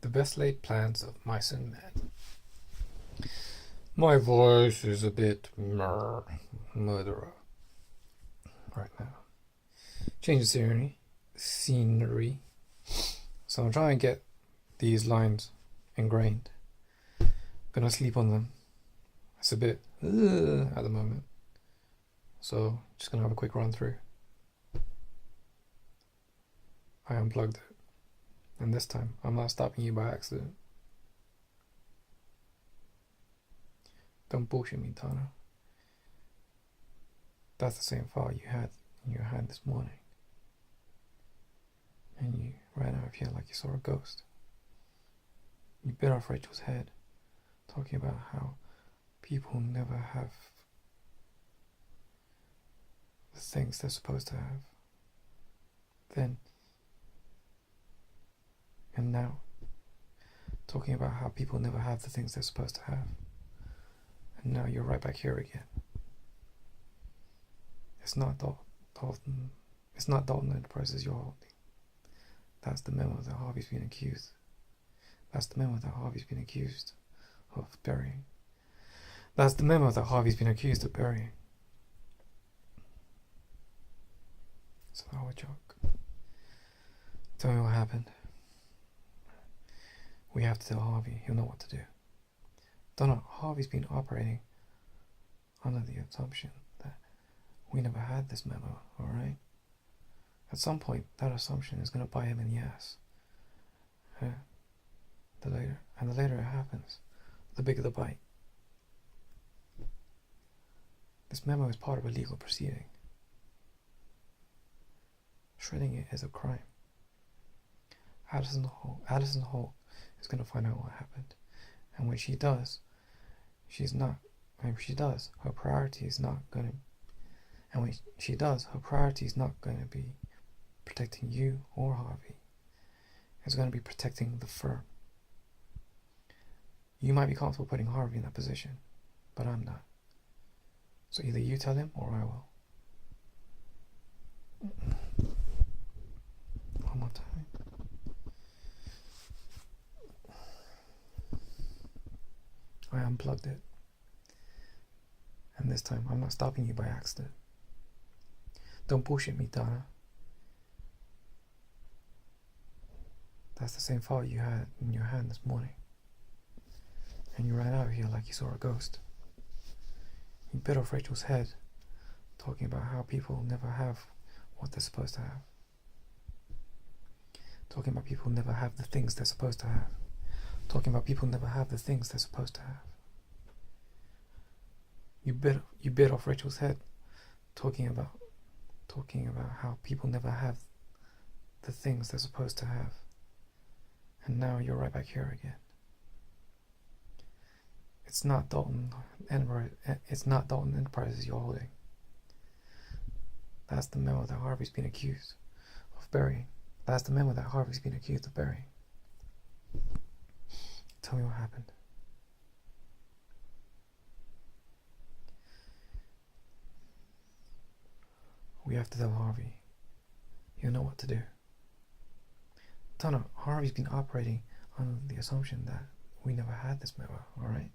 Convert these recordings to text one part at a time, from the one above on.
The best laid plans of mice and men. My voice is a bit murderer right now. Change the scenery. So I'm trying to get these lines ingrained. Gonna sleep on them. It's a bit at the moment. So just gonna have a quick run through. I unplugged it. And this time, I'm not stopping you by accident. Don't bullshit me, Donna. That's the same file you had in your hand this morning. And you ran out of here like you saw a ghost. You bit off Rachel's head, talking about how people never have the things they're supposed to have. Then, and now, talking about how people never have the things they're supposed to have. And now you're right back here again. It's not Dalton. It's not Dalton Enterprises you're holding. That's the memo that Harvey's been accused. That's the memo that Harvey's been accused of burying. That's the memo that Harvey's been accused of burying. It's not a joke. Tell me what happened. We have to tell Harvey. He'll know what to do. Donna, Harvey's been operating under the assumption that we never had this memo, alright? At some point, that assumption is going to bite him in the ass. The later it happens, the bigger the bite. This memo is part of a legal proceeding. Shredding it is a crime. Addison Holt is going to find out what happened. And when she does, her priority is not going to be protecting you or Harvey. It's going to be protecting the firm. You might be comfortable putting Harvey in that position, but I'm not. So either you tell him or I will. One more time. I unplugged it. And this time, I'm not stopping you by accident. Don't bullshit me, Donna. That's the same file you had in your hand this morning. And you ran out of here like you saw a ghost. You bit off Rachel's head, talking about how people never have what they're supposed to have. Talking about people never have the things they're supposed to have. Talking about people never have the things they're supposed to have. You bit off Rachel's head, talking about how people never have the things they're supposed to have. And now you're right back here again. It's not Dalton Enterprises you're holding. That's the memo that Harvey's been accused of burying. That's the memo that Harvey's been accused of burying. Tell me what happened. We have to tell Harvey. He'll know what to do. Donna, Harvey's been operating on the assumption that we never had this memo, alright?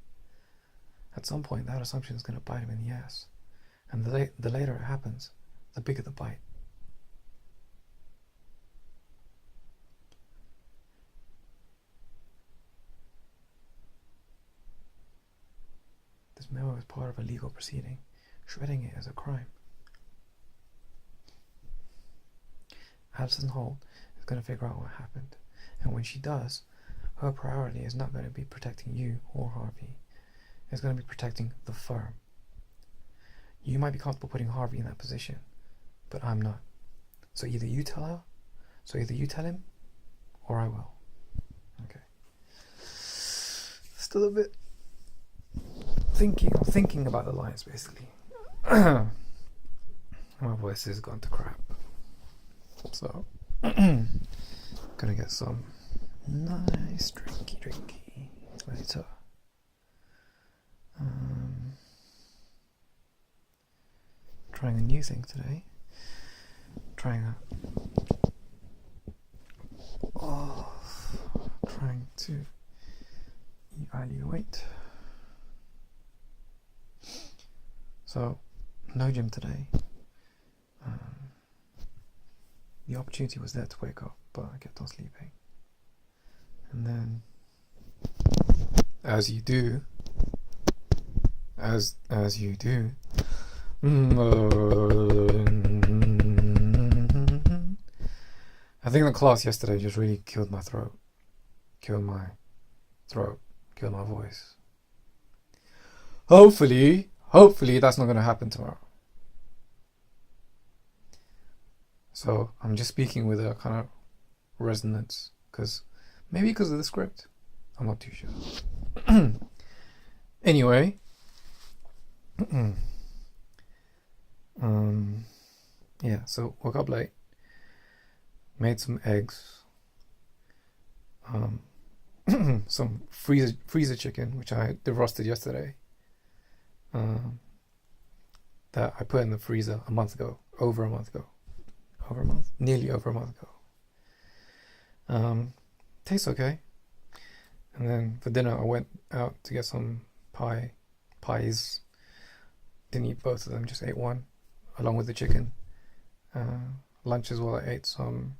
At some point, that assumption is going to bite him in the ass. And the later it happens, the bigger the bite. This memo is part of a legal proceeding. Shredding it is a crime. Addison Holt is going to figure out what happened. And when she does, her priority is not going to be protecting you or Harvey. It's going to be protecting the firm. You might be comfortable putting Harvey in that position, but I'm not. So either you tell him, or I will. Okay. Still a bit thinking about the lines, basically. My voice has gone to crap. So, gonna get some nice drinky later. Trying a new thing today. Trying to to evaluate. So, no gym today. The opportunity was there to wake up, but I kept on sleeping. And then, as you do, I think the class yesterday just really killed my throat, killed my voice. Hopefully that's not going to happen tomorrow. So I'm just speaking with a kind of resonance, maybe because of the script. I'm not too sure. Anyway, yeah, so woke up late, made some eggs, some freezer chicken, which I defrosted yesterday, that I put in the freezer nearly over a month ago. Tastes okay. And then for dinner I went out to get some pies. Didn't eat both of them, just ate one along with the chicken. Lunch as well, I ate some,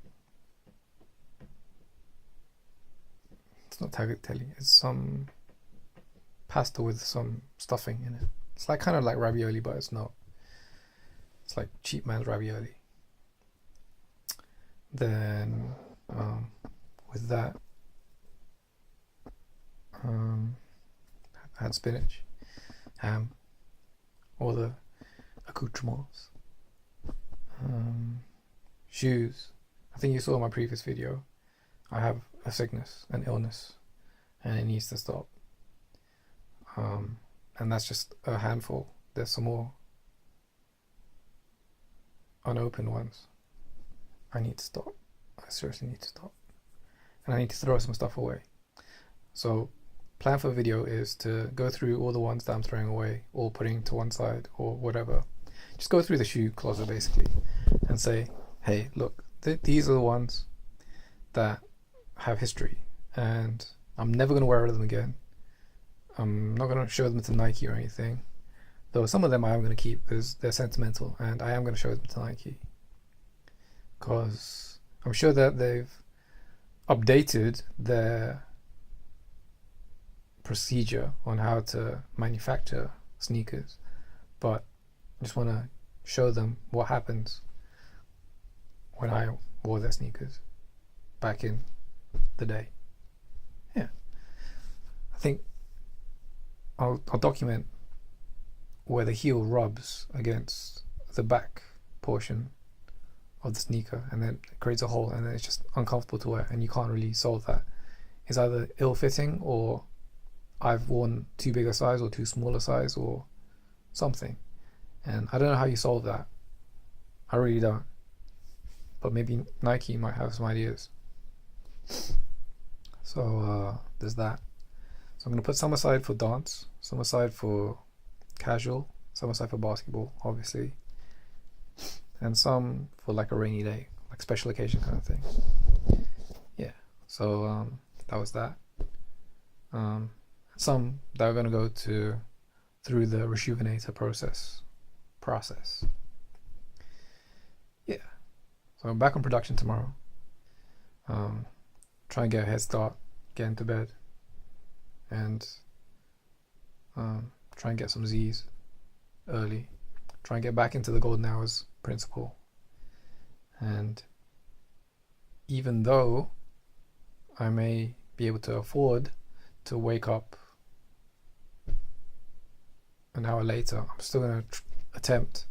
it's not tagliatelle, it's some pasta with some stuffing in it. It's like kind of like ravioli, but it's not. It's like cheap man's ravioli. Then with that, I had spinach, ham, all the accoutrements. Shoes. I think you saw in my previous video, I have a sickness, an illness, and it needs to stop. And that's just a handful. There's some more unopened ones. I need to stop. I seriously need to stop. And I need to throw some stuff away. So, plan for the video is to go through all the ones that I'm throwing away or putting to one side or whatever. Just go through the shoe closet basically and say, hey, look, these are the ones that have history and I'm never going to wear them again. I'm not going to show them to Nike or anything, though some of them I am going to keep because they're sentimental, and I am going to show them to Nike because I'm sure that they've updated their procedure on how to manufacture sneakers, but I just want to show them what happens when I wore their sneakers back in the day. Yeah, I think I'll document where the heel rubs against the back portion of the sneaker and then it creates a hole and then it's just uncomfortable to wear and you can't really solve that. It's either ill-fitting or I've worn too big a size or too small a size or something, and I don't know how you solve that. I really don't, but maybe Nike might have some ideas. So there's that. So I'm going to put some aside for dance, some aside for casual, some aside for basketball, obviously, and some for like a rainy day, like special occasion kind of thing. Yeah, so that was that. Some that are going to go through the rejuvenator process. Yeah, so I'm back on production tomorrow. Try and get a head start, get into bed, and try and get some Z's early. Try and get back into the golden hours principle. And even though I may be able to afford to wake up an hour later, I'm still going to attempt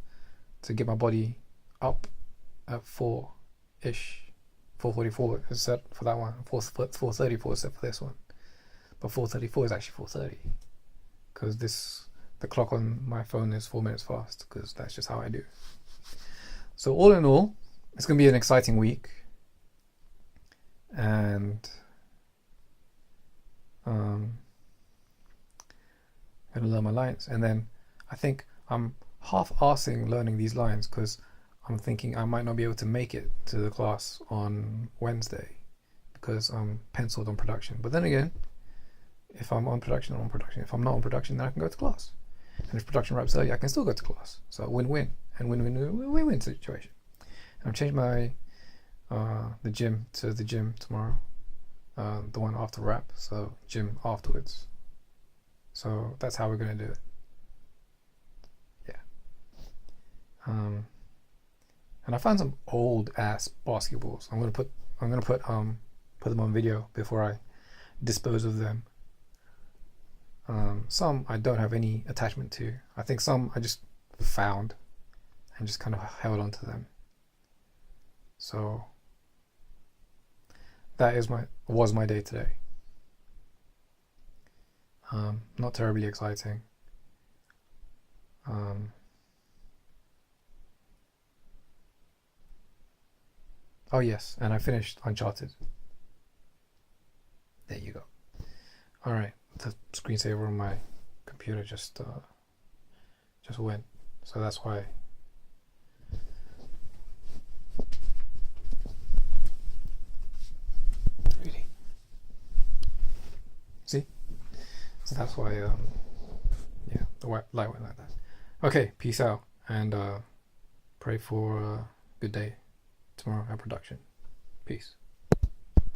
to get my body up at 4-ish. 4:44 is set for that one. 4:34 is set for this one. But 4:34 is actually 4:30 because the clock on my phone is 4 minutes fast because that's just how I do. So all in all, it's going to be an exciting week, and I'm going to learn my lines. And then I think I'm half-arsing learning these lines because I'm thinking I might not be able to make it to the class on Wednesday because I'm penciled on production. But then again, if I'm on production, I'm on production. If I'm not on production, then I can go to class. And if production wraps early, I can still go to class. So win-win, and win-win situation. And I've changed my the gym to the gym tomorrow, the one after wrap. So gym afterwards. So that's how we're gonna do it. Yeah. And I found some old ass basketballs. I'm gonna put them on video before I dispose of them. Some I don't have any attachment to. I think some I just found and just kind of held onto them. So that was my day today. Not terribly exciting. Oh yes, and I finished Uncharted. There you go. All right, the screensaver on my computer just went, so that's why. Really? See? So that's why. Yeah, the white light went like that. Okay, peace out, and pray for a good day tomorrow at production. Peace.